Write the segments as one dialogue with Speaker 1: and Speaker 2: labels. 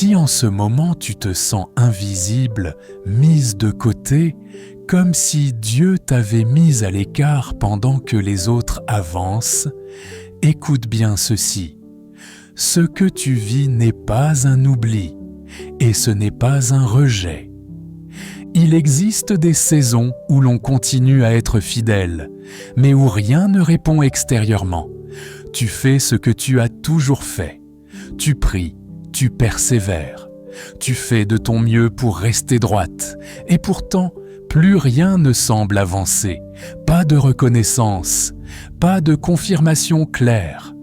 Speaker 1: Si en ce moment tu te sens invisible, mise de côté, comme si Dieu t'avait mise à l'écart pendant que les autres avancent, écoute bien ceci. Ce que tu vis n'est pas un oubli, et ce n'est pas un rejet. Il existe des saisons où l'on continue à être fidèle, mais où rien ne répond extérieurement. Tu fais ce que tu as toujours fait. Tu pries, tu persévères. Tu fais de ton mieux pour rester droite, et pourtant, plus rien ne semble avancer. Pas de reconnaissance, pas de confirmation claire,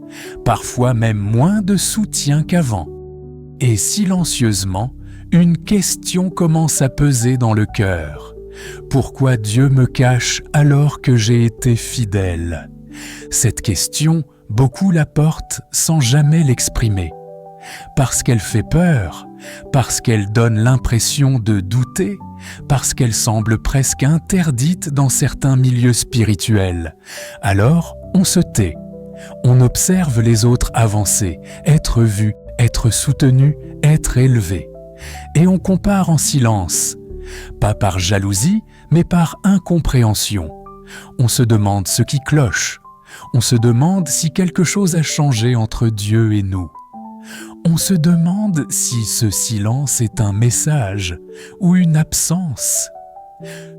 Speaker 1: parfois même moins de soutien qu'avant. Et silencieusement, une question commence à peser dans le cœur. Pourquoi Dieu me cache alors que j'ai été fidèle? Cette question, beaucoup la portent sans jamais l'exprimer. Parce qu'elle fait peur, parce qu'elle donne l'impression de douter, parce qu'elle semble presque interdite dans certains milieux spirituels. Alors, on se tait. On observe les autres avancer, être vus, être soutenus, être élevés. Et on compare en silence, pas par jalousie, mais par incompréhension. On se demande ce qui cloche. On se demande si quelque chose a changé entre Dieu et nous. On se demande si ce silence est un message ou une absence.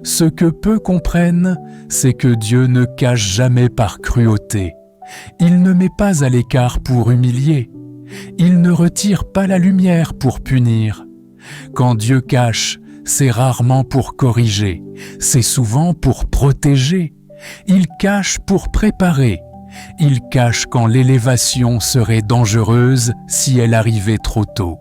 Speaker 1: Ce que peu comprennent, c'est que Dieu ne cache jamais par cruauté. Il ne met pas à l'écart pour humilier. Il ne retire pas la lumière pour punir. Quand Dieu cache, c'est rarement pour corriger, c'est souvent pour protéger. Il cache pour préparer. Il cache quand l'élévation serait dangereuse si elle arrivait trop tôt.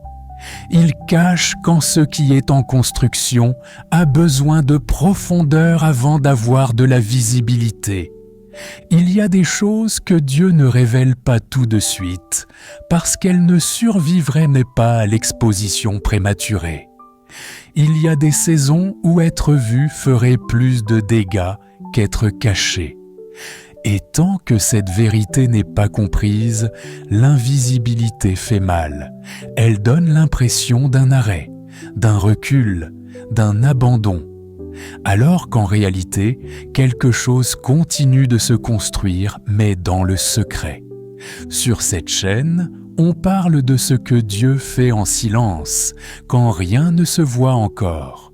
Speaker 1: Il cache quand ce qui est en construction a besoin de profondeur avant d'avoir de la visibilité. Il y a des choses que Dieu ne révèle pas tout de suite, parce qu'elles ne survivraient pas à l'exposition prématurée. Il y a des saisons où être vu ferait plus de dégâts qu'être caché. Et tant que cette vérité n'est pas comprise, l'invisibilité fait mal. Elle donne l'impression d'un arrêt, d'un recul, d'un abandon. Alors qu'en réalité, quelque chose continue de se construire, mais dans le secret. Sur cette chaîne, on parle de ce que Dieu fait en silence, quand rien ne se voit encore.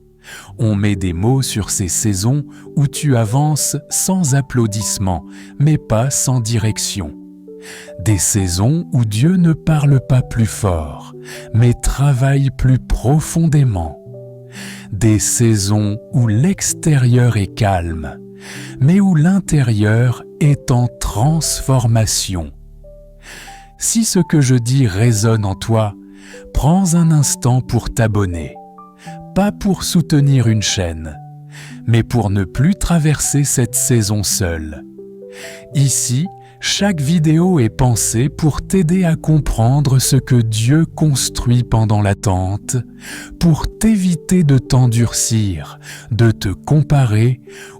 Speaker 1: On met des mots sur ces saisons où tu avances sans applaudissements, mais pas sans direction. Des saisons où Dieu ne parle pas plus fort, mais travaille plus profondément. Des saisons où l'extérieur est calme, mais où l'intérieur est en transformation. Si ce que je dis résonne en toi, prends un instant pour t'abonner. Pas pour soutenir une chaîne, mais pour ne plus traverser cette saison seule. Ici, chaque vidéo est pensée pour t'aider à comprendre ce que Dieu construit pendant l'attente, pour t'éviter de t'endurcir, de te comparer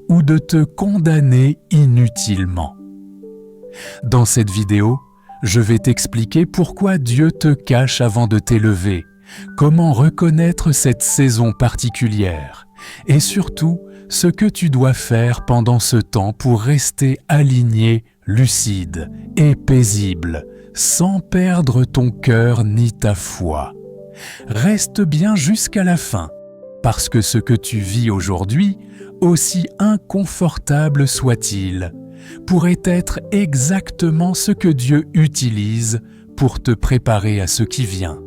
Speaker 1: ou de te condamner inutilement. Dans cette vidéo, je vais t'expliquer pourquoi Dieu te cache avant de t'élever, comment reconnaître cette saison particulière et surtout ce que tu dois faire pendant ce temps pour rester aligné, lucide et paisible, sans perdre ton cœur ni ta foi. Reste bien jusqu'à la fin, parce que ce que tu vis aujourd'hui, aussi inconfortable soit-il, pourrait être exactement ce que Dieu utilise pour te préparer à ce qui vient.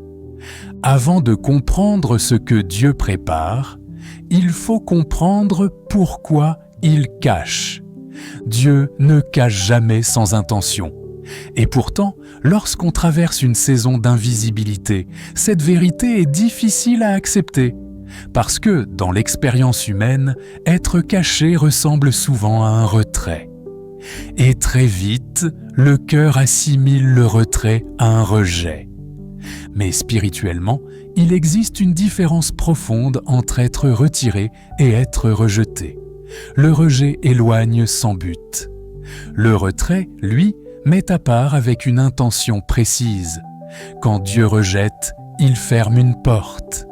Speaker 1: Avant de comprendre ce que Dieu prépare, il faut comprendre pourquoi il cache. Dieu ne cache jamais sans intention. Et pourtant, lorsqu'on traverse une saison d'invisibilité, cette vérité est difficile à accepter. Parce que, dans l'expérience humaine, être caché ressemble souvent à un retrait. Et très vite, le cœur assimile le retrait à un rejet. Mais spirituellement, il existe une différence profonde entre être retiré et être rejeté. Le rejet éloigne sans but. Le retrait, lui, met à part avec une intention précise. Quand Dieu rejette, il ferme une porte.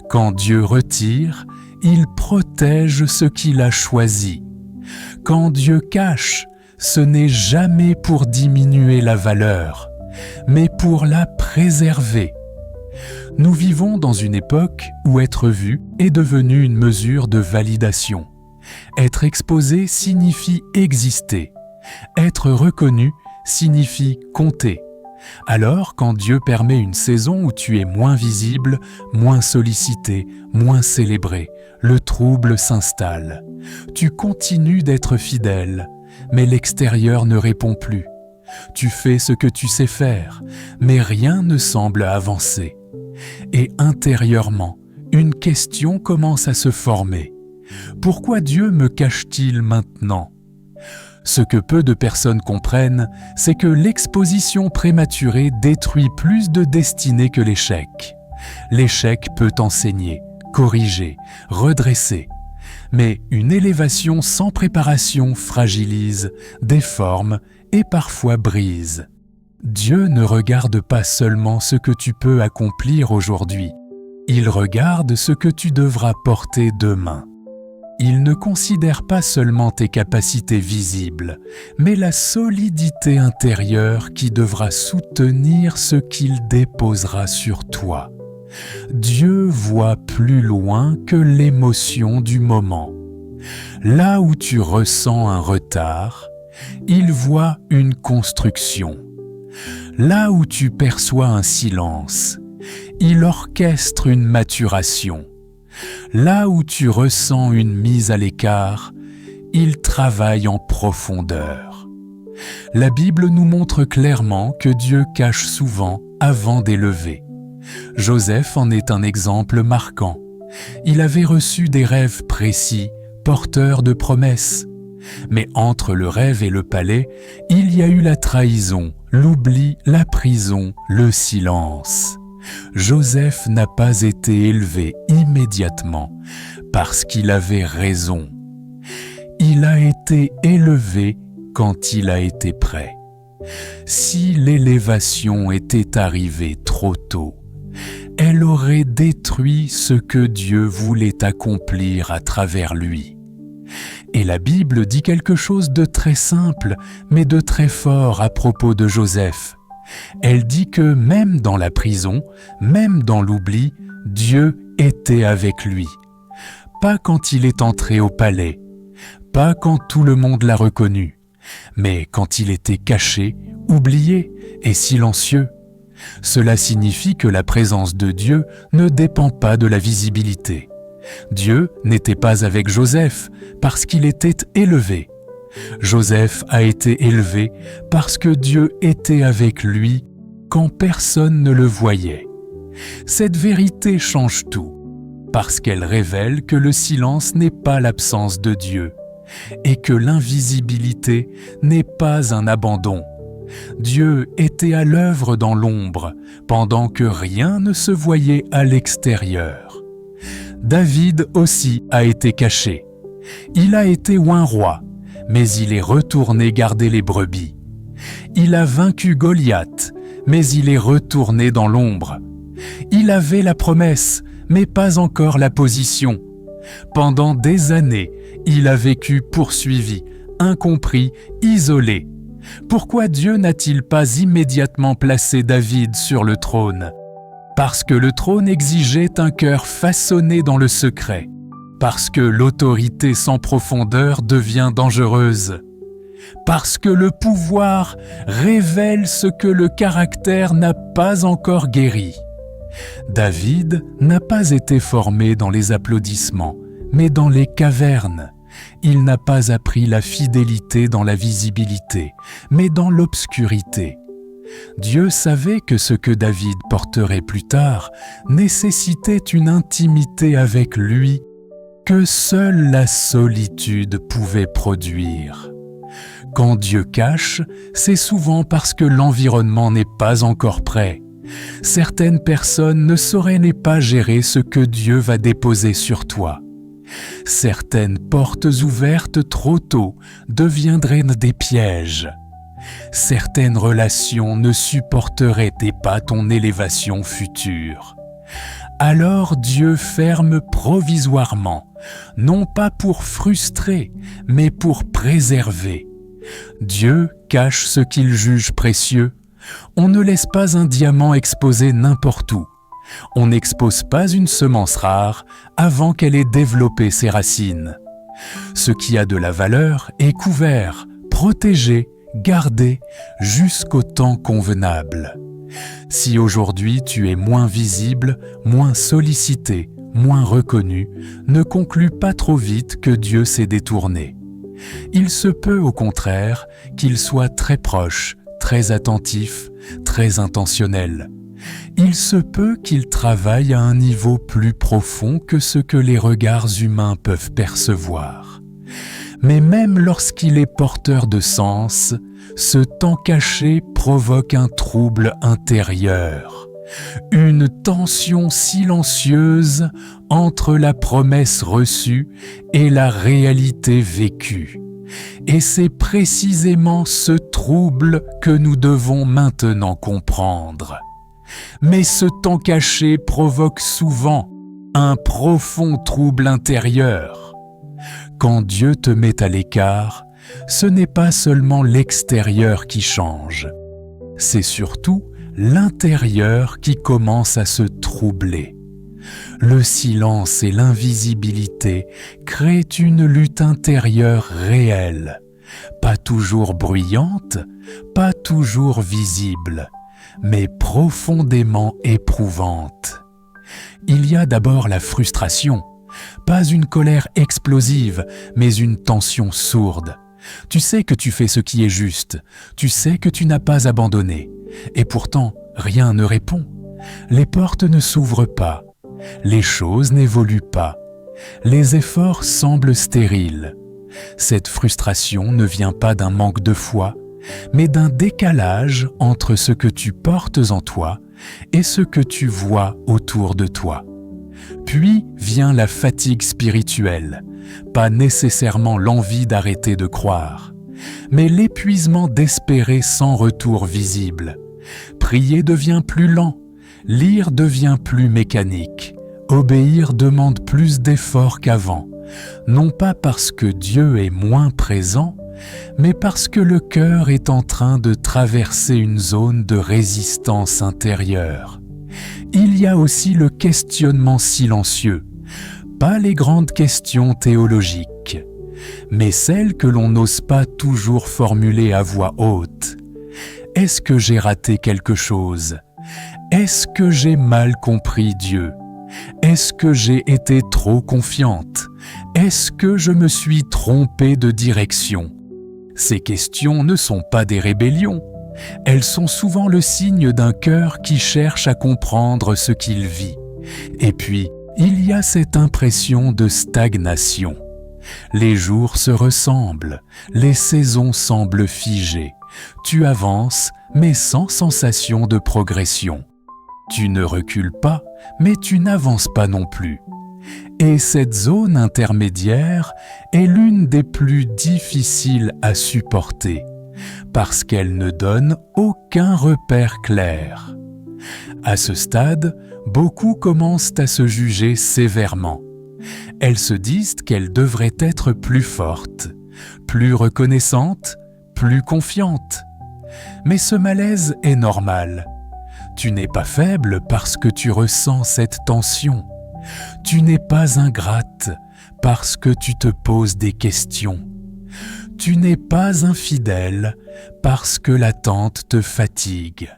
Speaker 1: Quand Dieu retire, il protège ce qu'il a choisi. Quand Dieu cache, ce n'est jamais pour diminuer la valeur, mais pour la préserver. Nous vivons dans une époque où être vu est devenu une mesure de validation. Être exposé signifie exister. Être reconnu signifie compter. Alors, quand Dieu permet une saison où tu es moins visible, moins sollicité, moins célébré, le trouble s'installe. Tu continues d'être fidèle, mais l'extérieur ne répond plus. Tu fais ce que tu sais faire, mais rien ne semble avancer. Et intérieurement, une question commence à se former. Pourquoi Dieu me cache-t-il maintenant ? Ce que peu de personnes comprennent, c'est que l'exposition prématurée détruit plus de destinées que l'échec. L'échec peut enseigner, corriger, redresser. Mais une élévation sans préparation fragilise, déforme et parfois brise. Dieu ne regarde pas seulement ce que tu peux accomplir aujourd'hui. Il regarde ce que tu devras porter demain. Il ne considère pas seulement tes capacités visibles, mais la solidité intérieure qui devra soutenir ce qu'il déposera sur toi. Dieu voit plus loin que l'émotion du moment. Là où tu ressens un retard, il voit une construction. Là où tu perçois un silence, il orchestre une maturation. Là où tu ressens une mise à l'écart, il travaille en profondeur. La Bible nous montre clairement que Dieu cache souvent avant d'élever. Joseph en est un exemple marquant. Il avait reçu des rêves précis, porteurs de promesses. Mais entre le rêve et le palais, il y a eu la trahison, l'oubli, la prison, le silence. Joseph n'a pas été élevé immédiatement parce qu'il avait raison. Il a été élevé quand il a été prêt. Si l'élévation était arrivée trop tôt, elle aurait détruit ce que Dieu voulait accomplir à travers lui. Et la Bible dit quelque chose de très simple, mais de très fort à propos de Joseph. Elle dit que même dans la prison, même dans l'oubli, Dieu était avec lui. Pas quand il est entré au palais, pas quand tout le monde l'a reconnu, mais quand il était caché, oublié et silencieux. Cela signifie que la présence de Dieu ne dépend pas de la visibilité. Dieu n'était pas avec Joseph parce qu'il était élevé. Joseph a été élevé parce que Dieu était avec lui quand personne ne le voyait. Cette vérité change tout, parce qu'elle révèle que le silence n'est pas l'absence de Dieu et que l'invisibilité n'est pas un abandon. Dieu était à l'œuvre dans l'ombre pendant que rien ne se voyait à l'extérieur. David aussi a été caché. Il a été oint roi, mais il est retourné garder les brebis. Il a vaincu Goliath, mais il est retourné dans l'ombre. Il avait la promesse, mais pas encore la position. Pendant des années, il a vécu poursuivi, incompris, isolé. Pourquoi Dieu n'a-t-il pas immédiatement placé David sur le trône ? Parce que le trône exigeait un cœur façonné dans le secret. Parce que l'autorité sans profondeur devient dangereuse. Parce que le pouvoir révèle ce que le caractère n'a pas encore guéri. David n'a pas été formé dans les applaudissements, mais dans les cavernes. Il n'a pas appris la fidélité dans la visibilité, mais dans l'obscurité. Dieu savait que ce que David porterait plus tard nécessitait une intimité avec lui que seule la solitude pouvait produire. Quand Dieu cache, c'est souvent parce que l'environnement n'est pas encore prêt. Certaines personnes ne sauraient pas gérer ce que Dieu va déposer sur toi. Certaines portes ouvertes trop tôt deviendraient des pièges. Certaines relations ne supporteraient pas ton élévation future. Alors Dieu ferme provisoirement, non pas pour frustrer, mais pour préserver. Dieu cache ce qu'il juge précieux. On ne laisse pas un diamant exposé n'importe où. On n'expose pas une semence rare avant qu'elle ait développé ses racines. Ce qui a de la valeur est couvert, protégé, gardé jusqu'au temps convenable. Si aujourd'hui tu es moins visible, moins sollicité, moins reconnu, ne conclus pas trop vite que Dieu s'est détourné. Il se peut au contraire qu'il soit très proche, très attentif, très intentionnel. Il se peut qu'il travaille à un niveau plus profond que ce que les regards humains peuvent percevoir. Mais même lorsqu'il est porteur de sens, ce temps caché provoque un trouble intérieur, une tension silencieuse entre la promesse reçue et la réalité vécue. Et c'est précisément ce trouble que nous devons maintenant comprendre. Mais ce temps caché provoque souvent un profond trouble intérieur. Quand Dieu te met à l'écart, ce n'est pas seulement l'extérieur qui change, c'est surtout l'intérieur qui commence à se troubler. Le silence et l'invisibilité créent une lutte intérieure réelle, pas toujours bruyante, pas toujours visible, mais profondément éprouvante. Il y a d'abord la frustration, pas une colère explosive, mais une tension sourde. Tu sais que tu fais ce qui est juste, tu sais que tu n'as pas abandonné, et pourtant rien ne répond. Les portes ne s'ouvrent pas, les choses n'évoluent pas, les efforts semblent stériles. Cette frustration ne vient pas d'un manque de foi, mais d'un décalage entre ce que tu portes en toi et ce que tu vois autour de toi. Puis vient la fatigue spirituelle, pas nécessairement l'envie d'arrêter de croire, mais l'épuisement d'espérer sans retour visible. Prier devient plus lent, lire devient plus mécanique, obéir demande plus d'efforts qu'avant, non pas parce que Dieu est moins présent, mais parce que le cœur est en train de traverser une zone de résistance intérieure. Il y a aussi le questionnement silencieux, pas les grandes questions théologiques, mais celles que l'on n'ose pas toujours formuler à voix haute. Est-ce que j'ai raté quelque chose? Est-ce que j'ai mal compris Dieu? Est-ce que j'ai été trop confiante? Est-ce que je me suis trompée de direction? Ces questions ne sont pas des rébellions. Elles sont souvent le signe d'un cœur qui cherche à comprendre ce qu'il vit. Et puis, il y a cette impression de stagnation. Les jours se ressemblent, les saisons semblent figées. Tu avances, mais sans sensation de progression. Tu ne recules pas, mais tu n'avances pas non plus. Et cette zone intermédiaire est l'une des plus difficiles à supporter, parce qu'elle ne donne aucun repère clair. À ce stade, beaucoup commencent à se juger sévèrement. Elles se disent qu'elles devraient être plus fortes, plus reconnaissantes, plus confiantes. Mais ce malaise est normal. Tu n'es pas faible parce que tu ressens cette tension. Tu n'es pas ingrate parce que tu te poses des questions. Tu n'es pas infidèle parce que l'attente te fatigue.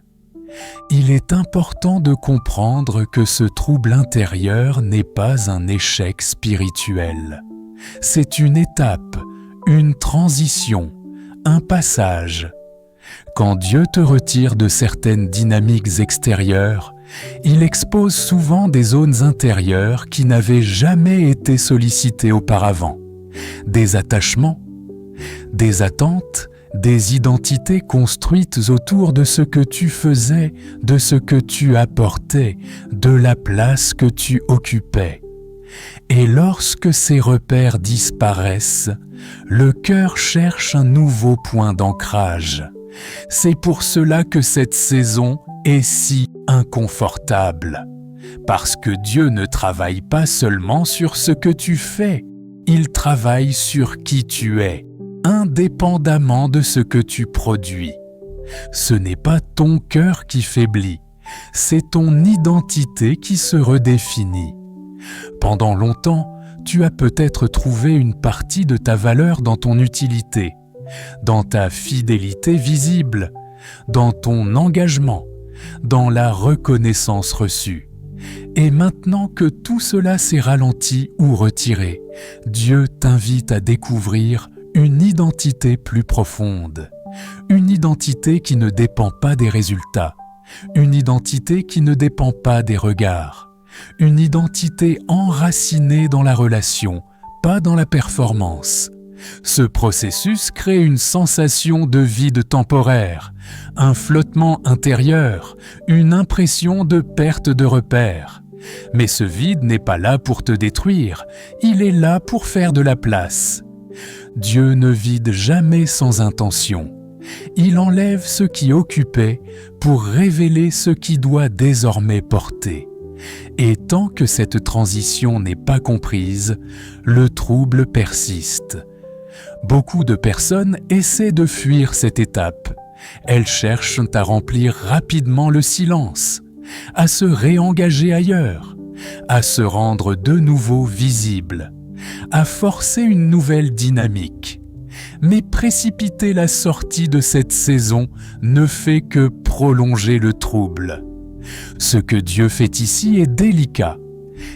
Speaker 1: Il est important de comprendre que ce trouble intérieur n'est pas un échec spirituel. C'est une étape, une transition, un passage. Quand Dieu te retire de certaines dynamiques extérieures, il expose souvent des zones intérieures qui n'avaient jamais été sollicitées auparavant. Des attachements, des attentes, des identités construites autour de ce que tu faisais, de ce que tu apportais, de la place que tu occupais. Et lorsque ces repères disparaissent, le cœur cherche un nouveau point d'ancrage, C'est pour cela que cette saison est si inconfortable. Parce que Dieu ne travaille pas seulement sur ce que tu fais, il travaille sur qui tu es, indépendamment de ce que tu produis. Ce n'est pas ton cœur qui faiblit, c'est ton identité qui se redéfinit. Pendant longtemps, tu as peut-être trouvé une partie de ta valeur dans ton utilité, dans ta fidélité visible, dans ton engagement, dans la reconnaissance reçue. Et maintenant que tout cela s'est ralenti ou retiré, Dieu t'invite à découvrir une identité plus profonde, une identité qui ne dépend pas des résultats, une identité qui ne dépend pas des regards, une identité enracinée dans la relation, pas dans la performance. Ce processus crée une sensation de vide temporaire, un flottement intérieur, une impression de perte de repère. Mais ce vide n'est pas là pour te détruire, il est là pour faire de la place. Dieu ne vide jamais sans intention. Il enlève ce qui occupait pour révéler ce qui doit désormais porter. Et tant que cette transition n'est pas comprise, le trouble persiste. Beaucoup de personnes essaient de fuir cette étape. Elles cherchent à remplir rapidement le silence, à se réengager ailleurs, à se rendre de nouveau visibles, à forcer une nouvelle dynamique. Mais précipiter la sortie de cette saison ne fait que prolonger le trouble. Ce que Dieu fait ici est délicat.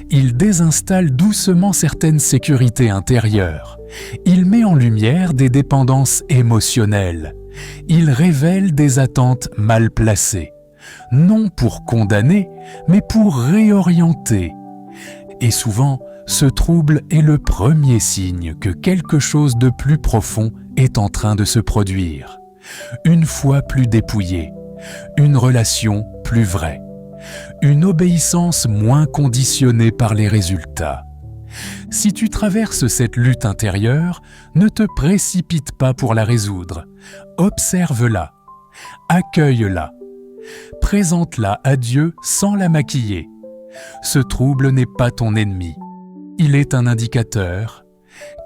Speaker 1: Il désinstalle doucement certaines sécurités intérieures. Il met en lumière des dépendances émotionnelles. Il révèle des attentes mal placées, non pour condamner, mais pour réorienter. Et souvent, ce trouble est le premier signe que quelque chose de plus profond est en train de se produire. Une foi plus dépouillée, une relation plus vraie, une obéissance moins conditionnée par les résultats. Si tu traverses cette lutte intérieure, ne te précipite pas pour la résoudre. Observe-la, accueille-la, présente-la à Dieu sans la maquiller. Ce trouble n'est pas ton ennemi. Il est un indicateur,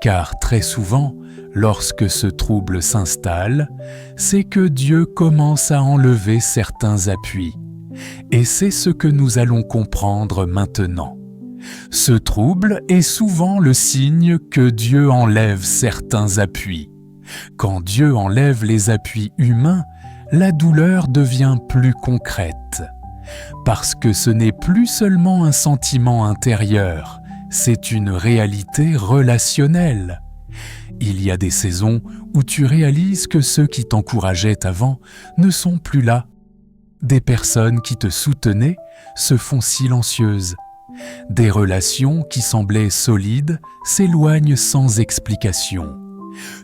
Speaker 1: car très souvent, lorsque ce trouble s'installe, c'est que Dieu commence à enlever certains appuis. Et c'est ce que nous allons comprendre maintenant. Ce trouble est souvent le signe que Dieu enlève certains appuis. Quand Dieu enlève les appuis humains, la douleur devient plus concrète. Parce que ce n'est plus seulement un sentiment intérieur, c'est une réalité relationnelle. Il y a des saisons où tu réalises que ceux qui t'encourageaient avant ne sont plus là. Des personnes qui te soutenaient se font silencieuses. Des relations qui semblaient solides s'éloignent sans explication.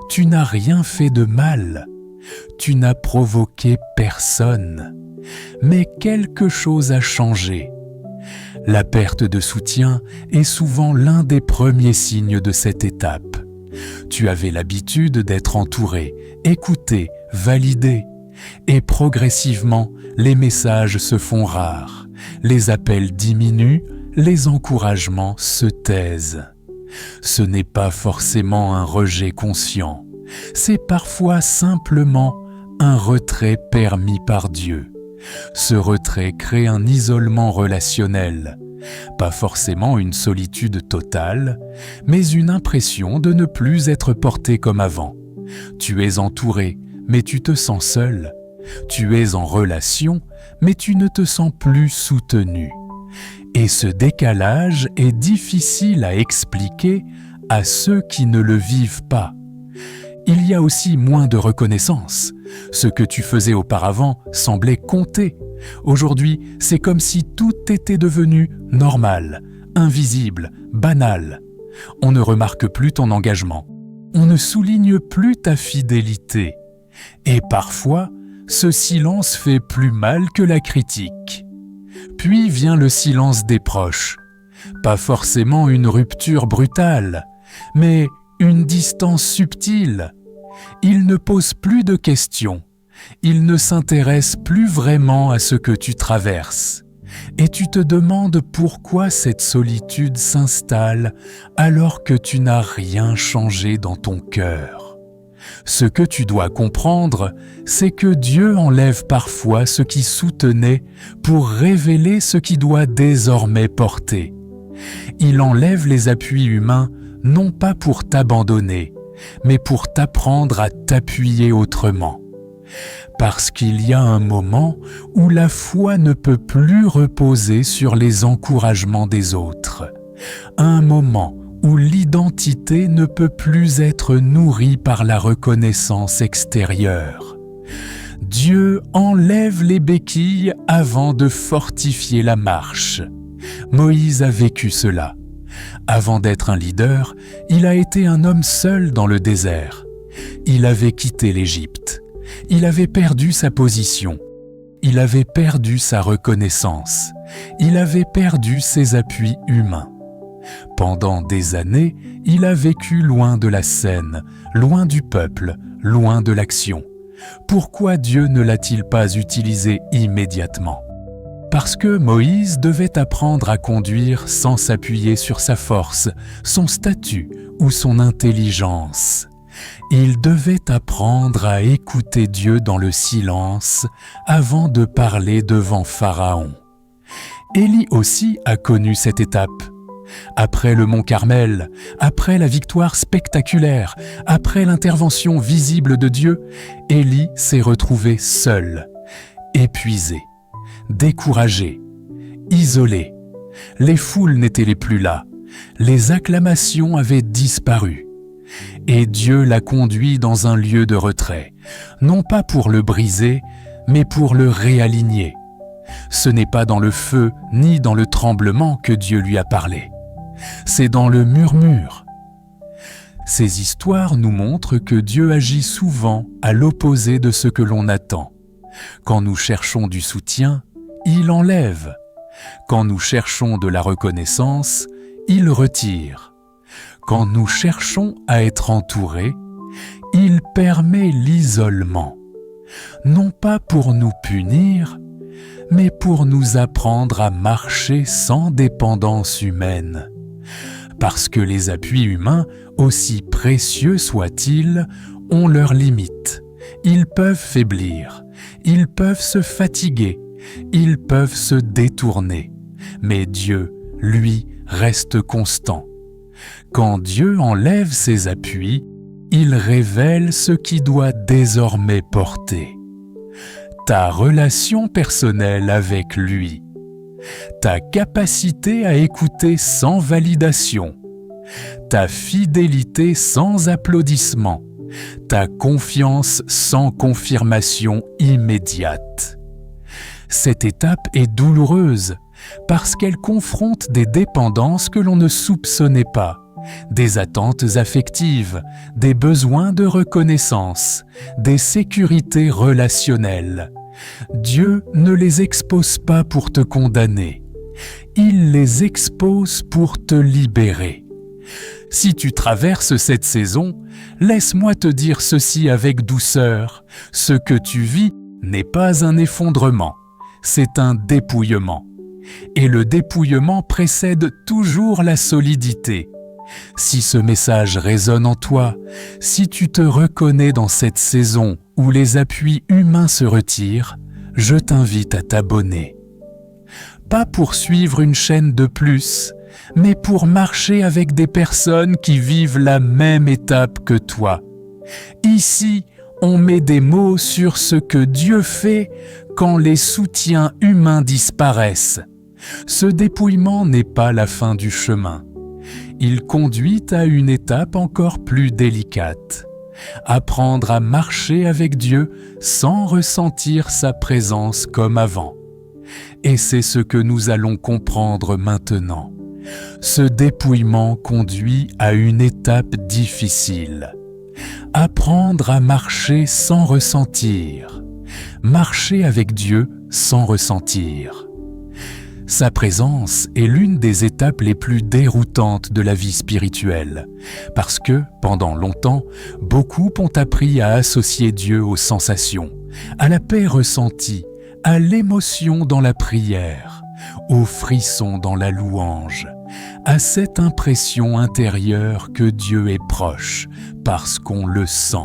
Speaker 1: Tu n'as rien fait de mal. Tu n'as provoqué personne. Mais quelque chose a changé. La perte de soutien est souvent l'un des premiers signes de cette étape. Tu avais l'habitude d'être entouré, écouté, validé. Et progressivement, les messages se font rares, les appels diminuent, les encouragements se taisent. Ce n'est pas forcément un rejet conscient, c'est parfois simplement un retrait permis par Dieu. Ce retrait crée un isolement relationnel, pas forcément une solitude totale, mais une impression de ne plus être porté comme avant. Tu es entouré, mais tu te sens seul. Tu es en relation, mais tu ne te sens plus soutenu. Et ce décalage est difficile à expliquer à ceux qui ne le vivent pas. Il y a aussi moins de reconnaissance. Ce que tu faisais auparavant semblait compter. Aujourd'hui, c'est comme si tout était devenu normal, invisible, banal. On ne remarque plus ton engagement. On ne souligne plus ta fidélité. Et parfois, ce silence fait plus mal que la critique. Puis vient le silence des proches. Pas forcément une rupture brutale, mais une distance subtile. Ils ne posent plus de questions, Il ne s'intéresse plus vraiment à ce que tu traverses. Et tu te demandes pourquoi cette solitude s'installe alors que tu n'as rien changé dans ton cœur. Ce que tu dois comprendre, c'est que Dieu enlève parfois ce qui soutenait pour révéler ce qui doit désormais porter. Il enlève les appuis humains non pas pour t'abandonner, mais pour t'apprendre à t'appuyer autrement. Parce qu'il y a un moment où la foi ne peut plus reposer sur les encouragements des autres. Un moment où l'identité ne peut plus être nourrie par la reconnaissance extérieure. Dieu enlève les béquilles avant de fortifier la marche. Moïse a vécu cela. Avant d'être un leader, il a été un homme seul dans le désert. Il avait quitté l'Égypte. Il avait perdu sa position. Il avait perdu sa reconnaissance. Il avait perdu ses appuis humains. Pendant des années, il a vécu loin de la scène, loin du peuple, loin de l'action. Pourquoi Dieu ne l'a-t-il pas utilisé immédiatement ? Parce que Moïse devait apprendre à conduire sans s'appuyer sur sa force, son statut ou son intelligence. Il devait apprendre à écouter Dieu dans le silence avant de parler devant Pharaon. Élie aussi a connu cette étape. Après le mont Carmel, après la victoire spectaculaire, après l'intervention visible de Dieu, Élie s'est retrouvé seul, épuisé, découragé, isolé. Les foules n'étaient plus là, les acclamations avaient disparu. Et Dieu l'a conduit dans un lieu de retrait, non pas pour le briser, mais pour le réaligner. Ce n'est pas dans le feu ni dans le tremblement que Dieu lui a parlé. C'est dans le murmure. Ces histoires nous montrent que Dieu agit souvent à l'opposé de ce que l'on attend. Quand nous cherchons du soutien, il enlève. Quand nous cherchons de la reconnaissance, il retire. Quand nous cherchons à être entourés, il permet l'isolement. Non pas pour nous punir, mais pour nous apprendre à marcher sans dépendance humaine. Parce que les appuis humains, aussi précieux soient-ils, ont leurs limites. Ils peuvent faiblir, ils peuvent se fatiguer, ils peuvent se détourner. Mais Dieu, lui, reste constant. Quand Dieu enlève ses appuis, il révèle ce qui doit désormais porter. Ta relation personnelle avec lui. Ta capacité à écouter sans validation, ta fidélité sans applaudissement, ta confiance sans confirmation immédiate. Cette étape est douloureuse parce qu'elle confronte des dépendances que l'on ne soupçonnait pas, des attentes affectives, des besoins de reconnaissance, des sécurités relationnelles. Dieu ne les expose pas pour te condamner. Il les expose pour te libérer. Si tu traverses cette saison, laisse-moi te dire ceci avec douceur. Ce que tu vis n'est pas un effondrement, c'est un dépouillement. Et le dépouillement précède toujours la solidité. Si ce message résonne en toi, si tu te reconnais dans cette saison où les appuis humains se retirent, je t'invite à t'abonner. Pas pour suivre une chaîne de plus, mais pour marcher avec des personnes qui vivent la même étape que toi. Ici, on met des mots sur ce que Dieu fait quand les soutiens humains disparaissent. Ce dépouillement n'est pas la fin du chemin. Il conduit à une étape encore plus délicate. Apprendre à marcher avec Dieu sans ressentir sa présence comme avant. Et c'est ce que nous allons comprendre maintenant. Ce dépouillement conduit à une étape difficile. Apprendre à marcher sans ressentir. Marcher avec Dieu sans ressentir. Sa présence est l'une des étapes les plus déroutantes de la vie spirituelle, parce que, pendant longtemps, beaucoup ont appris à associer Dieu aux sensations, à la paix ressentie, à l'émotion dans la prière, au frisson dans la louange, à cette impression intérieure que Dieu est proche parce qu'on le sent.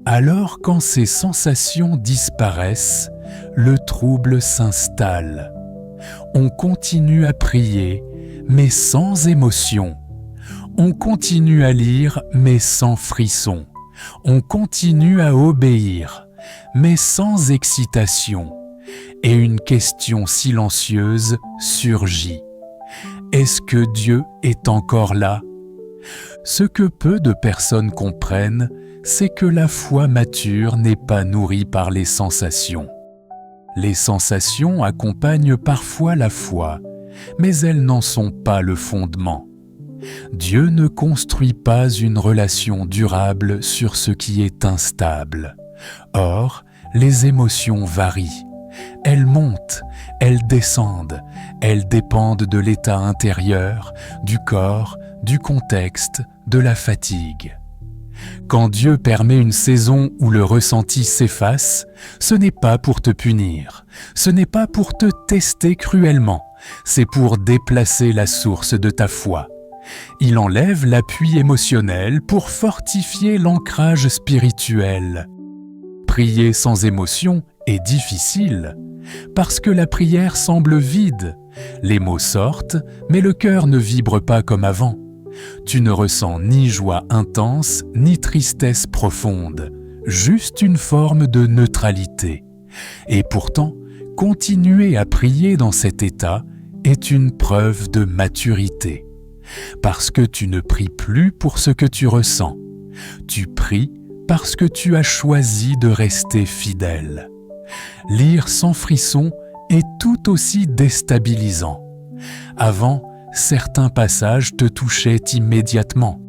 Speaker 1: Alors quand ces sensations disparaissent, le trouble s'installe. On continue à prier, mais sans émotion. On continue à lire, mais sans frisson. On continue à obéir, mais sans excitation. Et une question silencieuse surgit. Est-ce que Dieu est encore là? Ce que peu de personnes comprennent, c'est que la foi mature n'est pas nourrie par les sensations. Les sensations accompagnent parfois la foi, mais elles n'en sont pas le fondement. Dieu ne construit pas une relation durable sur ce qui est instable. Or, les émotions varient. Elles montent, elles descendent, elles dépendent de l'état intérieur, du corps, du contexte, de la fatigue. Quand Dieu permet une saison où le ressenti s'efface, ce n'est pas pour te punir, ce n'est pas pour te tester cruellement, c'est pour déplacer la source de ta foi. Il enlève l'appui émotionnel pour fortifier l'ancrage spirituel. Prier sans émotion est difficile, parce que la prière semble vide. Les mots sortent, mais le cœur ne vibre pas comme avant. Tu ne ressens ni joie intense, ni tristesse profonde, juste une forme de neutralité. Et pourtant, continuer à prier dans cet état est une preuve de maturité. Parce que tu ne pries plus pour ce que tu ressens. Tu pries parce que tu as choisi de rester fidèle. Lire sans frisson est tout aussi déstabilisant. Avant, certains passages te touchaient immédiatement.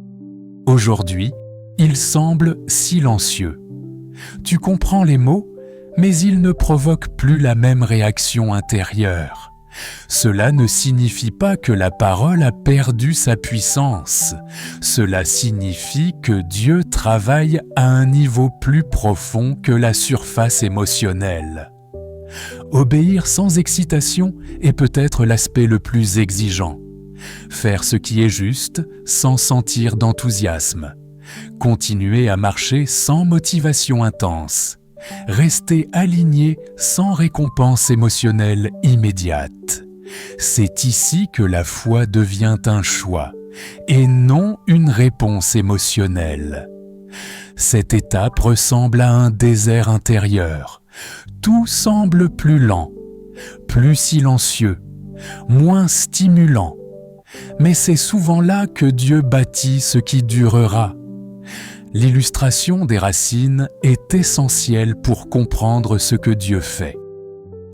Speaker 1: Aujourd'hui, ils semblent silencieux. Tu comprends les mots, mais ils ne provoquent plus la même réaction intérieure. Cela ne signifie pas que la parole a perdu sa puissance. Cela signifie que Dieu travaille à un niveau plus profond que la surface émotionnelle. Obéir sans excitation est peut-être l'aspect le plus exigeant. Faire ce qui est juste sans sentir d'enthousiasme. Continuer à marcher sans motivation intense. Rester aligné sans récompense émotionnelle immédiate. C'est ici que la foi devient un choix et non une réponse émotionnelle. Cette étape ressemble à un désert intérieur. Tout semble plus lent, plus silencieux, moins stimulant. Mais c'est souvent là que Dieu bâtit ce qui durera. L'illustration des racines est essentielle pour comprendre ce que Dieu fait.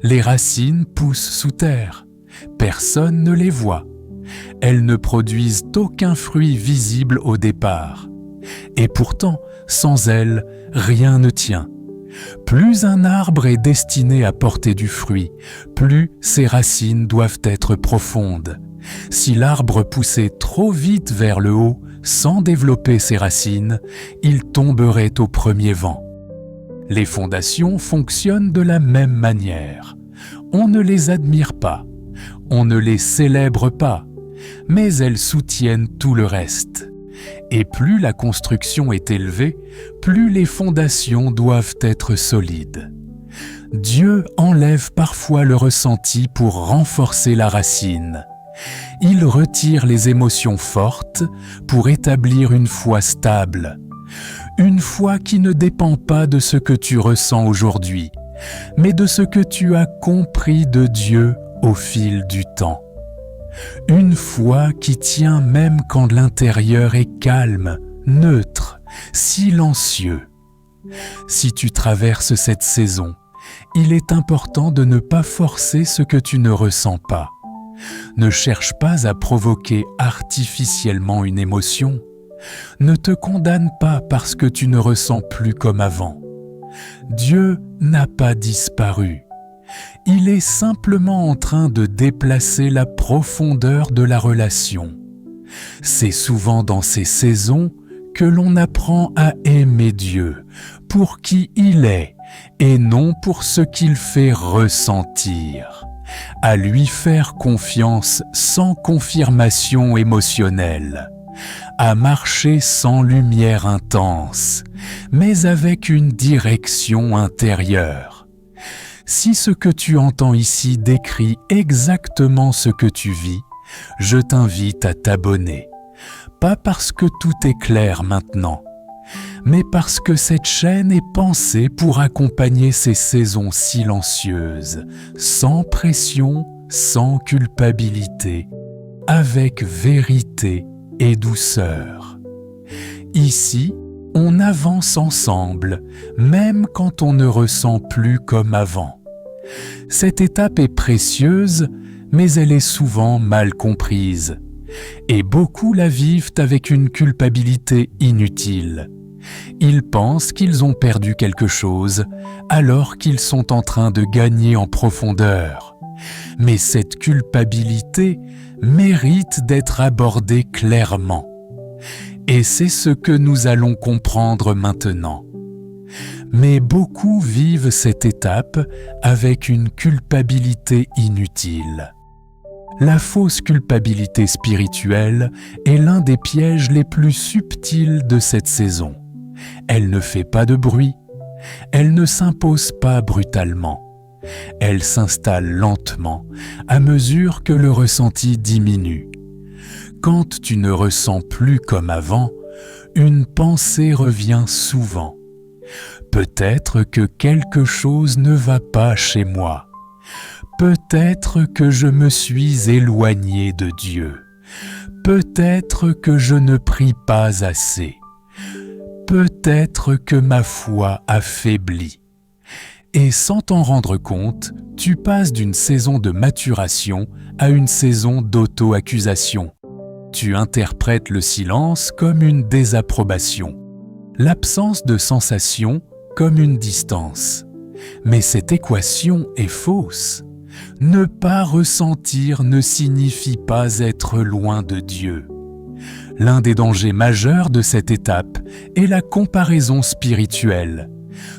Speaker 1: Les racines poussent sous terre. Personne ne les voit. Elles ne produisent aucun fruit visible au départ. Et pourtant, sans elles, rien ne tient. Plus un arbre est destiné à porter du fruit, plus ses racines doivent être profondes. Si l'arbre poussait trop vite vers le haut, sans développer ses racines, il tomberait au premier vent. Les fondations fonctionnent de la même manière. On ne les admire pas, on ne les célèbre pas, mais elles soutiennent tout le reste. Et plus la construction est élevée, plus les fondations doivent être solides. Dieu enlève parfois le ressenti pour renforcer la racine. Il retire les émotions fortes pour établir une foi stable. Une foi qui ne dépend pas de ce que tu ressens aujourd'hui, mais de ce que tu as compris de Dieu au fil du temps. Une foi qui tient même quand l'intérieur est calme, neutre, silencieux. Si tu traverses cette saison, il est important de ne pas forcer ce que tu ne ressens pas. Ne cherche pas à provoquer artificiellement une émotion. Ne te condamne pas parce que tu ne ressens plus comme avant. Dieu n'a pas disparu. Il est simplement en train de déplacer la profondeur de la relation. C'est souvent dans ces saisons que l'on apprend à aimer Dieu pour qui il est et non pour ce qu'il fait ressentir, à lui faire confiance sans confirmation émotionnelle, à marcher sans lumière intense, mais avec une direction intérieure. Si ce que tu entends ici décrit exactement ce que tu vis, je t'invite à t'abonner. Pas parce que tout est clair maintenant, mais parce que cette chaîne est pensée pour accompagner ces saisons silencieuses, sans pression, sans culpabilité, avec vérité et douceur. Ici, on avance ensemble, même quand on ne ressent plus comme avant. Cette étape est précieuse, mais elle est souvent mal comprise. Et beaucoup la vivent avec une culpabilité inutile. Ils pensent qu'ils ont perdu quelque chose, alors qu'ils sont en train de gagner en profondeur. Mais cette culpabilité mérite d'être abordée clairement. Et c'est ce que nous allons comprendre maintenant. Mais beaucoup vivent cette étape avec une culpabilité inutile. La fausse culpabilité spirituelle est l'un des pièges les plus subtils de cette saison. Elle ne fait pas de bruit, elle ne s'impose pas brutalement. Elle s'installe lentement à mesure que le ressenti diminue. Quand tu ne ressens plus comme avant, une pensée revient souvent. Peut-être que quelque chose ne va pas chez moi. Peut-être que je me suis éloigné de Dieu. Peut-être que je ne prie pas assez. Peut-être que ma foi affaiblit. Et sans t'en rendre compte, tu passes d'une saison de maturation à une saison d'auto-accusation. Tu interprètes le silence comme une désapprobation, l'absence de sensation comme une distance. Mais cette équation est fausse. Ne pas ressentir ne signifie pas être loin de Dieu. L'un des dangers majeurs de cette étape est la comparaison spirituelle.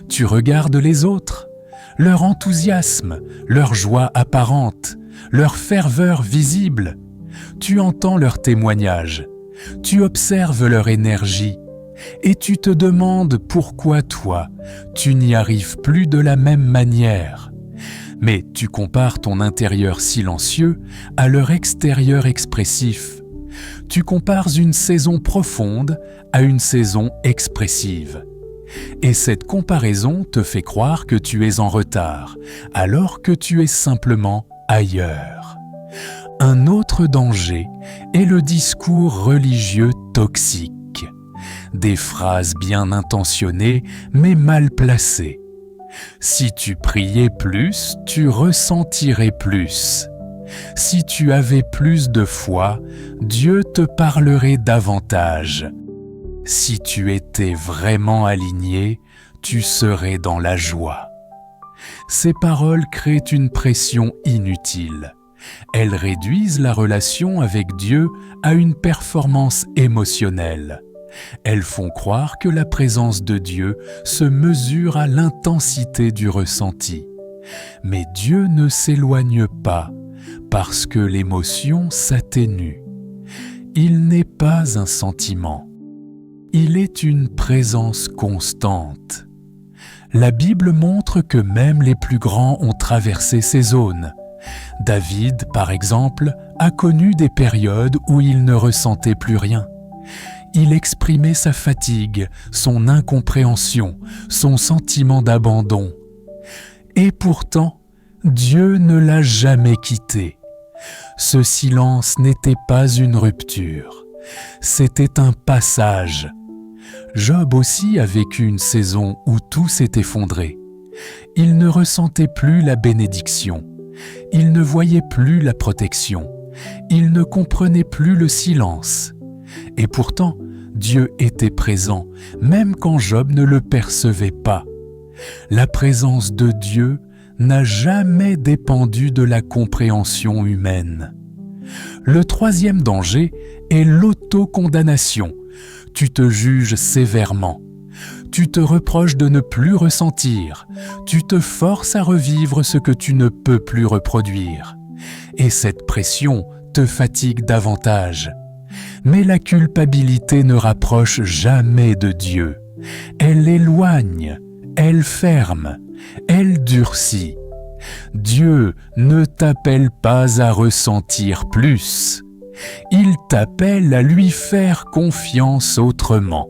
Speaker 1: Tu regardes les autres, leur enthousiasme, leur joie apparente, leur ferveur visible. Tu entends leurs témoignages, tu observes leur énergie et tu te demandes pourquoi toi, tu n'y arrives plus de la même manière. Mais tu compares ton intérieur silencieux à leur extérieur expressif. Tu compares une saison profonde à une saison expressive. Et cette comparaison te fait croire que tu es en retard, alors que tu es simplement ailleurs. Un autre danger est le discours religieux toxique. Des phrases bien intentionnées mais mal placées. Si tu priais plus, tu ressentirais plus. Si tu avais plus de foi, Dieu te parlerait davantage. Si tu étais vraiment aligné, tu serais dans la joie. Ces paroles créent une pression inutile. Elles réduisent la relation avec Dieu à une performance émotionnelle. Elles font croire que la présence de Dieu se mesure à l'intensité du ressenti. Mais Dieu ne s'éloigne pas parce que l'émotion s'atténue. Il n'est pas un sentiment. Il est une présence constante. La Bible montre que même les plus grands ont traversé ces zones. David, par exemple, a connu des périodes où il ne ressentait plus rien. Il exprimait sa fatigue, son incompréhension, son sentiment d'abandon. Et pourtant, Dieu ne l'a jamais quitté. Ce silence n'était pas une rupture, c'était un passage. Job aussi a vécu une saison où tout s'est effondré. Il ne ressentait plus la bénédiction, il ne voyait plus la protection, il ne comprenait plus le silence. Et pourtant, Dieu était présent, même quand Job ne le percevait pas. La présence de Dieu n'a jamais dépendu de la compréhension humaine. Le troisième danger est l'autocondamnation. Tu te juges sévèrement. Tu te reproches de ne plus ressentir. Tu te forces à revivre ce que tu ne peux plus reproduire. Et cette pression te fatigue davantage. Mais la culpabilité ne rapproche jamais de Dieu. Elle éloigne, elle ferme, elle durcit. Dieu ne t'appelle pas à ressentir plus. Il t'appelle à lui faire confiance autrement.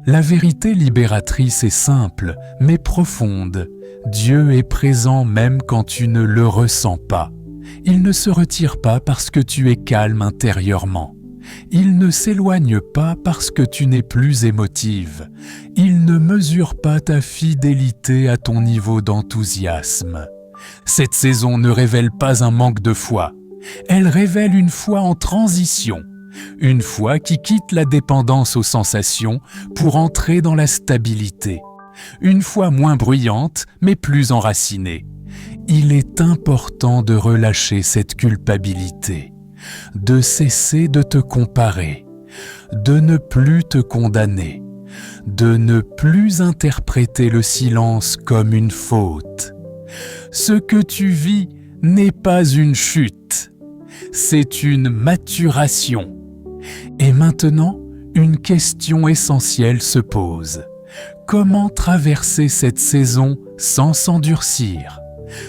Speaker 1: La vérité libératrice est simple, mais profonde. Dieu est présent même quand tu ne le ressens pas. Il ne se retire pas parce que tu es calme intérieurement. Il ne s'éloigne pas parce que tu n'es plus émotive. Il ne mesure pas ta fidélité à ton niveau d'enthousiasme. Cette saison ne révèle pas un manque de foi. Elle révèle une foi en transition, une foi qui quitte la dépendance aux sensations pour entrer dans la stabilité, une foi moins bruyante mais plus enracinée. Il est important de relâcher cette culpabilité, de cesser de te comparer, de ne plus te condamner, de ne plus interpréter le silence comme une faute. Ce que tu vis n'est pas une chute, c'est une maturation. Et maintenant, une question essentielle se pose. Comment traverser cette saison sans s'endurcir,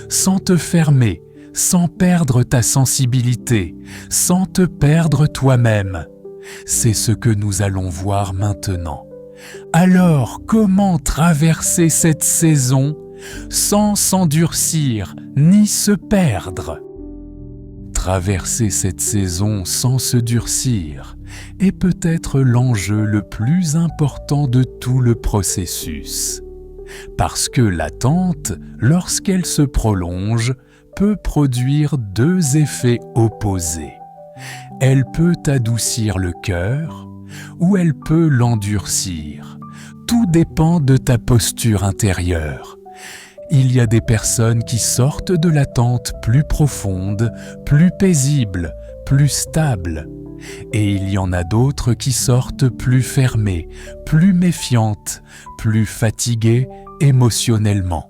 Speaker 1: sans te fermer, sans perdre ta sensibilité, sans te perdre toi-même? C'est ce que nous allons voir maintenant. Alors, comment traverser cette saison sans s'endurcir ni se perdre? Traverser cette saison sans se durcir est peut-être l'enjeu le plus important de tout le processus. Parce que l'attente, lorsqu'elle se prolonge, peut produire deux effets opposés. Elle peut adoucir le cœur ou elle peut l'endurcir. Tout dépend de ta posture intérieure. Il y a des personnes qui sortent de l'attente plus profonde, plus paisible, plus stable. Et il y en a d'autres qui sortent plus fermées, plus méfiantes, plus fatiguées émotionnellement.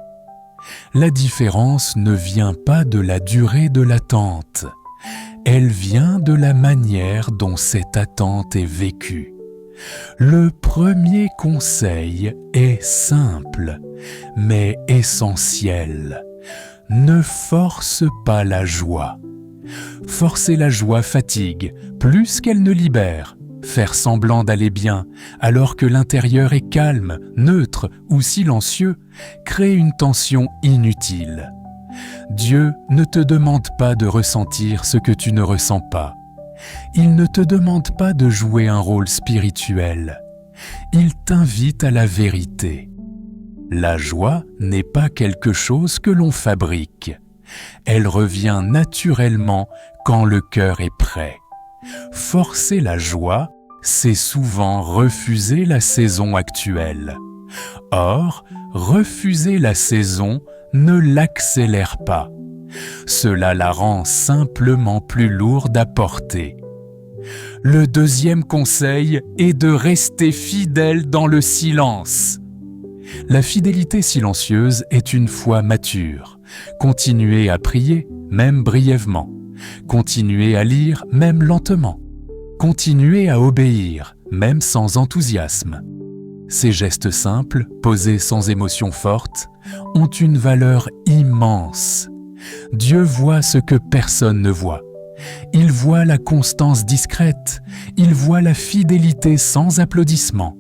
Speaker 1: La différence ne vient pas de la durée de l'attente. Elle vient de la manière dont cette attente est vécue. Le premier conseil est simple, mais essentiel. Ne force pas la joie. Forcer la joie fatigue plus qu'elle ne libère. Faire semblant d'aller bien alors que l'intérieur est calme, neutre ou silencieux crée une tension inutile. Dieu ne te demande pas de ressentir ce que tu ne ressens pas. Il ne te demande pas de jouer un rôle spirituel. Il t'invite à la vérité. La joie n'est pas quelque chose que l'on fabrique. Elle revient naturellement quand le cœur est prêt. Forcer la joie, c'est souvent refuser la saison actuelle. Or, refuser la saison ne l'accélère pas. Cela la rend simplement plus lourde à porter. Le deuxième conseil est de rester fidèle dans le silence. La fidélité silencieuse est une foi mature. Continuez à prier, même brièvement. Continuez à lire, même lentement. Continuez à obéir, même sans enthousiasme. Ces gestes simples, posés sans émotion forte, ont une valeur immense. Dieu voit ce que personne ne voit. Il voit la constance discrète, il voit la fidélité sans applaudissements,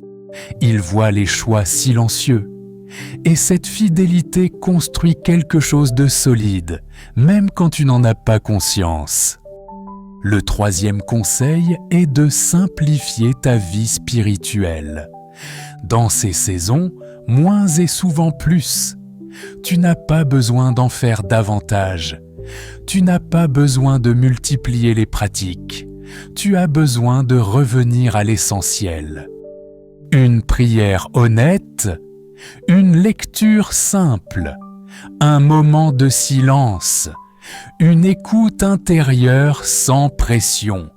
Speaker 1: il voit les choix silencieux. Et cette fidélité construit quelque chose de solide, même quand tu n'en as pas conscience. Le troisième conseil est de simplifier ta vie spirituelle. Dans ces saisons, moins est souvent plus. Tu n'as pas besoin d'en faire davantage. Tu n'as pas besoin de multiplier les pratiques. Tu as besoin de revenir à l'essentiel. Une prière honnête, une lecture simple, un moment de silence, une écoute intérieure sans pression.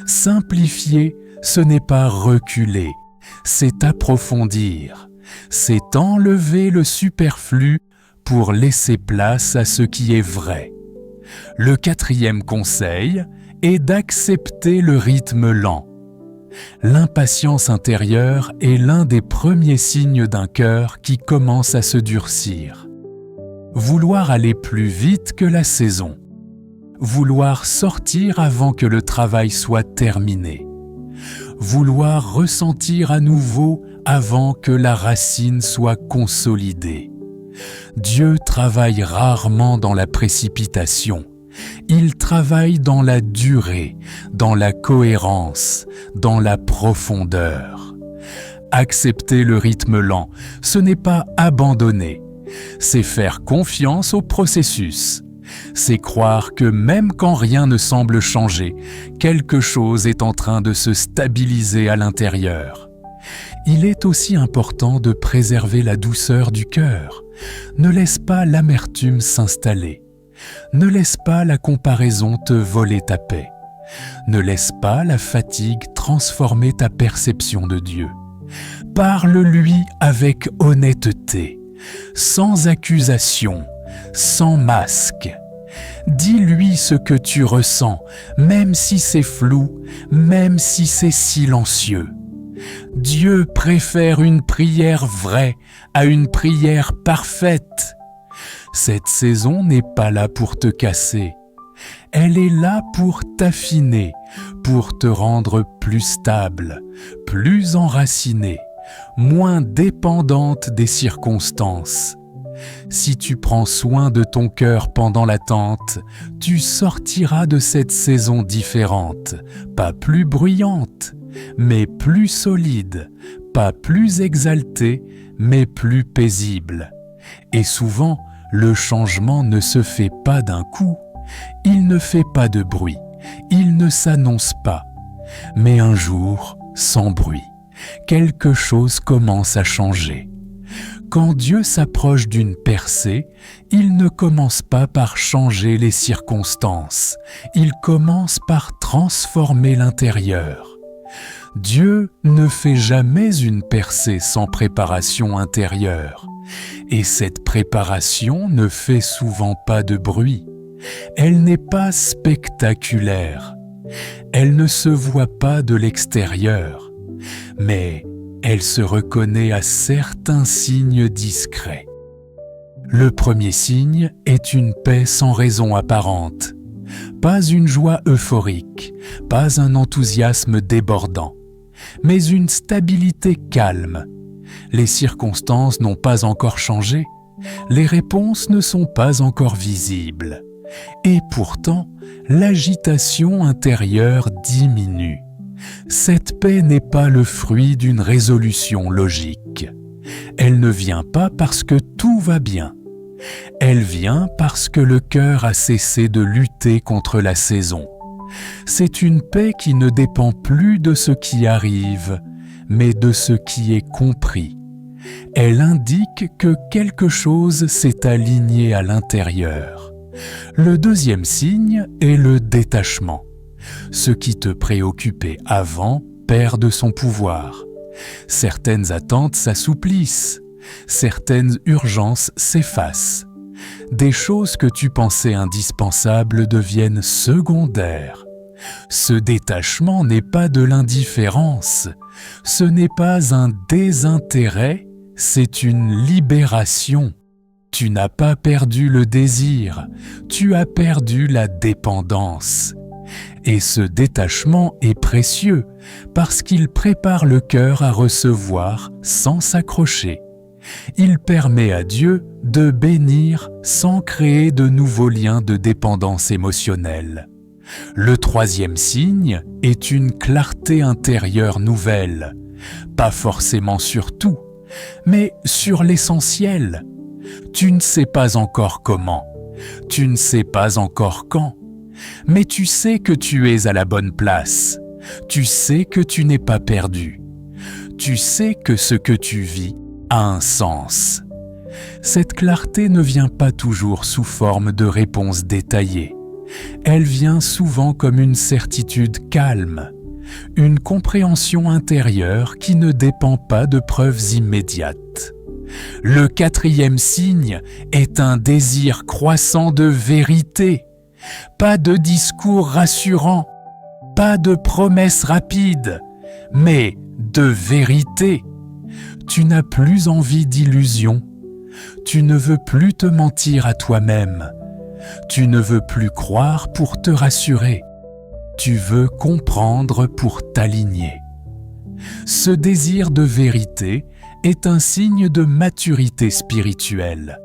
Speaker 1: Simplifier, ce n'est pas reculer, c'est approfondir, c'est enlever le superflu pour laisser place à ce qui est vrai. Le quatrième conseil est d'accepter le rythme lent. L'impatience intérieure est l'un des premiers signes d'un cœur qui commence à se durcir. Vouloir aller plus vite que la saison. Vouloir sortir avant que le travail soit terminé. Vouloir ressentir à nouveau avant que la racine soit consolidée. Dieu travaille rarement dans la précipitation. Il travaille dans la durée, dans la cohérence, dans la profondeur. Accepter le rythme lent, ce n'est pas abandonner, c'est faire confiance au processus. C'est croire que même quand rien ne semble changer, quelque chose est en train de se stabiliser à l'intérieur. Il est aussi important de préserver la douceur du cœur. Ne laisse pas l'amertume s'installer. Ne laisse pas la comparaison te voler ta paix. Ne laisse pas la fatigue transformer ta perception de Dieu. Parle-lui avec honnêteté, sans accusation, sans masque. Dis-lui ce que tu ressens, même si c'est flou, même si c'est silencieux. Dieu préfère une prière vraie à une prière parfaite. Cette saison n'est pas là pour te casser. Elle est là pour t'affiner, pour te rendre plus stable, plus enracinée, moins dépendante des circonstances. Si tu prends soin de ton cœur pendant l'attente, tu sortiras de cette saison différente, pas plus bruyante, mais plus solide, pas plus exaltée, mais plus paisible. Et souvent, le changement ne se fait pas d'un coup, il ne fait pas de bruit, il ne s'annonce pas. Mais un jour, sans bruit, quelque chose commence à changer. Quand Dieu s'approche d'une percée, il ne commence pas par changer les circonstances, il commence par transformer l'intérieur. Dieu ne fait jamais une percée sans préparation intérieure. Et cette préparation ne fait souvent pas de bruit. Elle n'est pas spectaculaire. Elle ne se voit pas de l'extérieur. Mais elle se reconnaît à certains signes discrets. Le premier signe est une paix sans raison apparente. Pas une joie euphorique, pas un enthousiasme débordant, mais une stabilité calme. Les circonstances n'ont pas encore changé, les réponses ne sont pas encore visibles. Et pourtant, l'agitation intérieure diminue. Cette paix n'est pas le fruit d'une résolution logique. Elle ne vient pas parce que tout va bien. Elle vient parce que le cœur a cessé de lutter contre la saison. C'est une paix qui ne dépend plus de ce qui arrive, mais de ce qui est compris. Elle indique que quelque chose s'est aligné à l'intérieur. Le deuxième signe est le détachement. Ce qui te préoccupait avant perd de son pouvoir. Certaines attentes s'assouplissent, certaines urgences s'effacent. Des choses que tu pensais indispensables deviennent secondaires. Ce détachement n'est pas de l'indifférence, ce n'est pas un désintérêt, c'est une libération. Tu n'as pas perdu le désir, tu as perdu la dépendance. Et ce détachement est précieux parce qu'il prépare le cœur à recevoir sans s'accrocher. Il permet à Dieu de bénir sans créer de nouveaux liens de dépendance émotionnelle. Le troisième signe est une clarté intérieure nouvelle, pas forcément sur tout, mais sur l'essentiel. Tu ne sais pas encore comment, tu ne sais pas encore quand, mais tu sais que tu es à la bonne place, tu sais que tu n'es pas perdu, tu sais que ce que tu vis a un sens. Cette clarté ne vient pas toujours sous forme de réponses détaillées. Elle vient souvent comme une certitude calme, une compréhension intérieure qui ne dépend pas de preuves immédiates. Le quatrième signe est un désir croissant de vérité, pas de discours rassurants, pas de promesses rapides, mais de vérité. Tu n'as plus envie d'illusions, tu ne veux plus te mentir à toi-même, tu ne veux plus croire pour te rassurer, tu veux comprendre pour t'aligner. Ce désir de vérité est un signe de maturité spirituelle.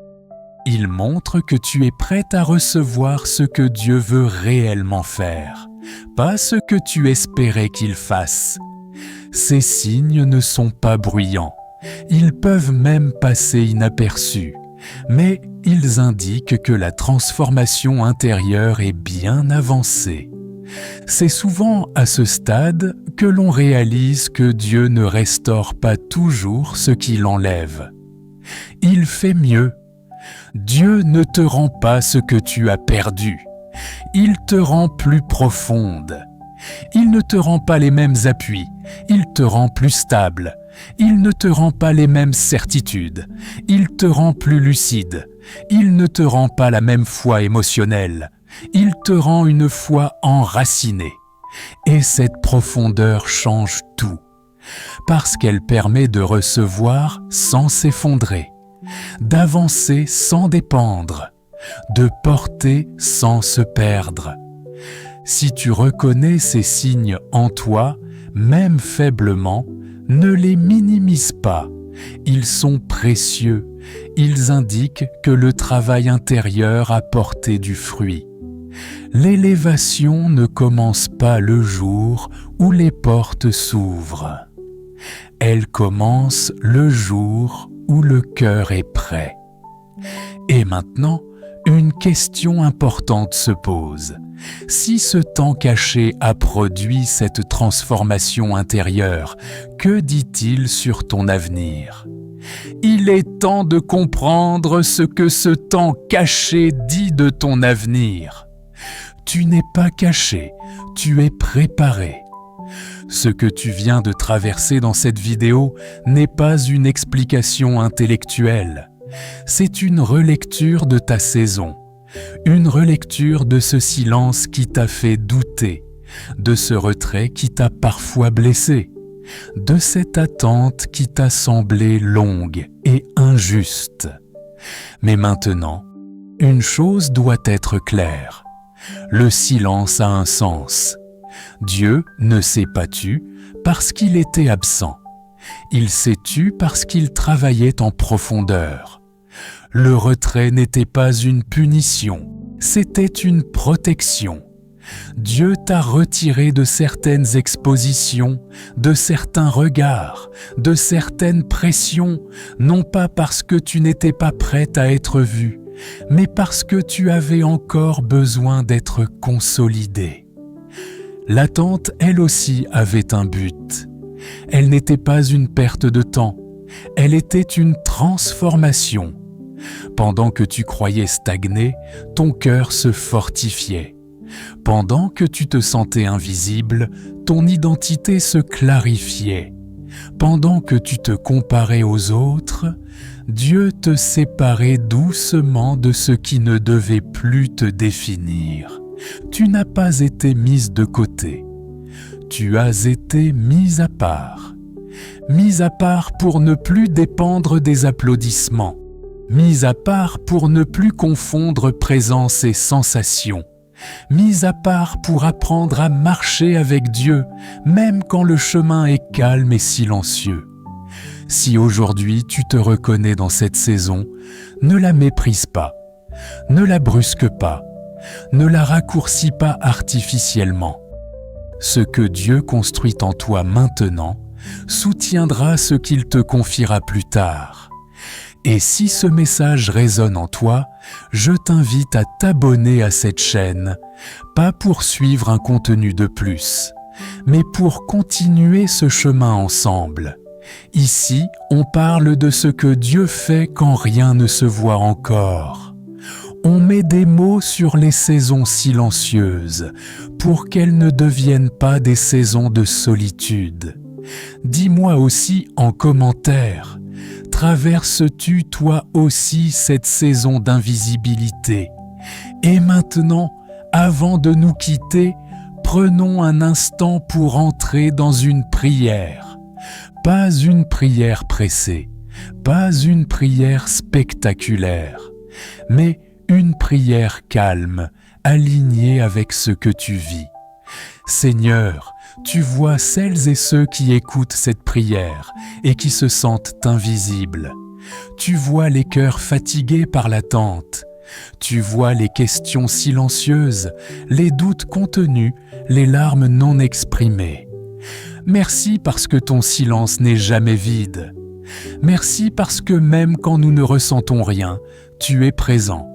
Speaker 1: Il montre que tu es prête à recevoir ce que Dieu veut réellement faire, pas ce que tu espérais qu'il fasse. Ces signes ne sont pas bruyants, ils peuvent même passer inaperçus, mais ils indiquent que la transformation intérieure est bien avancée. C'est souvent à ce stade que l'on réalise que Dieu ne restaure pas toujours ce qu'il enlève. Il fait mieux. Dieu ne te rend pas ce que tu as perdu. Il te rend plus profonde. Il ne te rend pas les mêmes appuis. Il te rend plus stable. Il ne te rend pas les mêmes certitudes. Il te rend plus lucide. Il ne te rend pas la même foi émotionnelle. Il te rend une foi enracinée. Et cette profondeur change tout, parce qu'elle permet de recevoir sans s'effondrer, d'avancer sans dépendre, de porter sans se perdre. Si tu reconnais ces signes en toi, même faiblement, ne les minimise pas. Ils sont précieux. Ils indiquent que le travail intérieur a porté du fruit. L'élévation ne commence pas le jour où les portes s'ouvrent. Elle commence le jour où le cœur est prêt. Et maintenant, une question importante se pose. Si ce temps caché a produit cette transformation intérieure, que dit-il sur ton avenir ? Il est temps de comprendre ce que ce temps caché dit de ton avenir. Tu n'es pas caché, tu es préparé. Ce que tu viens de traverser dans cette vidéo n'est pas une explication intellectuelle. C'est une relecture de ta saison, une relecture de ce silence qui t'a fait douter, de ce retrait qui t'a parfois blessé, de cette attente qui t'a semblé longue et injuste. Mais maintenant, une chose doit être claire. Le silence a un sens. Dieu ne s'est pas tu parce qu'il était absent. Il s'est tu parce qu'il travaillait en profondeur. Le retrait n'était pas une punition, c'était une protection. Dieu t'a retiré de certaines expositions, de certains regards, de certaines pressions, non pas parce que tu n'étais pas prête à être vue, mais parce que tu avais encore besoin d'être consolidée. L'attente, elle aussi, avait un but. Elle n'était pas une perte de temps, elle était une transformation. Pendant que tu croyais stagner, ton cœur se fortifiait. Pendant que tu te sentais invisible, ton identité se clarifiait. Pendant que tu te comparais aux autres, Dieu te séparait doucement de ce qui ne devait plus te définir. Tu n'as pas été mise de côté. Tu as été mise à part. Mise à part pour ne plus dépendre des applaudissements. Mise à part pour ne plus confondre présence et sensation. Mise à part pour apprendre à marcher avec Dieu, même quand le chemin est calme et silencieux. Si aujourd'hui tu te reconnais dans cette saison, ne la méprise pas, ne la brusque pas, ne la raccourcis pas artificiellement. Ce que Dieu construit en toi maintenant soutiendra ce qu'il te confiera plus tard. Et si ce message résonne en toi, je t'invite à t'abonner à cette chaîne, pas pour suivre un contenu de plus, mais pour continuer ce chemin ensemble. Ici, on parle de ce que Dieu fait quand rien ne se voit encore. On met des mots sur les saisons silencieuses pour qu'elles ne deviennent pas des saisons de solitude. Dis-moi aussi en commentaire, traverses-tu toi aussi cette saison d'invisibilité? Et maintenant, avant de nous quitter, prenons un instant pour entrer dans une prière. Pas une prière pressée, pas une prière spectaculaire, mais une prière calme, alignée avec ce que tu vis. Seigneur, tu vois celles et ceux qui écoutent cette prière et qui se sentent invisibles. Tu vois les cœurs fatigués par l'attente. Tu vois les questions silencieuses, les doutes contenus, les larmes non exprimées. Merci parce que ton silence n'est jamais vide. Merci parce que même quand nous ne ressentons rien, tu es présent.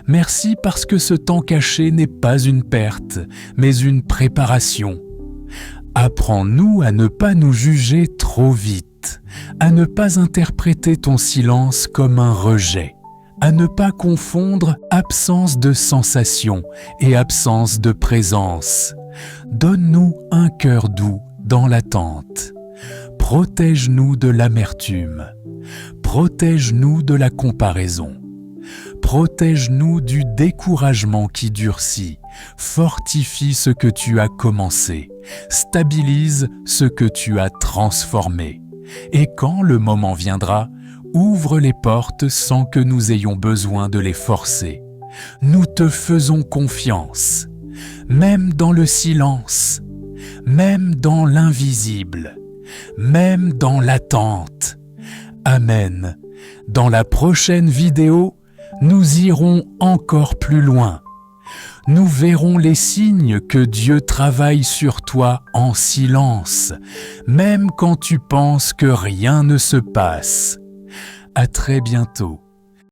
Speaker 1: Merci parce que ce temps caché n'est pas une perte, mais une préparation. Apprends-nous à ne pas nous juger trop vite, à ne pas interpréter ton silence comme un rejet, à ne pas confondre absence de sensation et absence de présence. Donne-nous un cœur doux dans l'attente. Protège-nous de l'amertume. Protège-nous de la comparaison. Protège-nous du découragement qui durcit. Fortifie ce que tu as commencé. Stabilise ce que tu as transformé. Et quand le moment viendra, ouvre les portes sans que nous ayons besoin de les forcer. Nous te faisons confiance, même dans le silence, même dans l'invisible, même dans l'attente. Amen. Dans la prochaine vidéo, nous irons encore plus loin. Nous verrons les signes que Dieu travaille sur toi en silence, même quand tu penses que rien ne se passe. À très bientôt.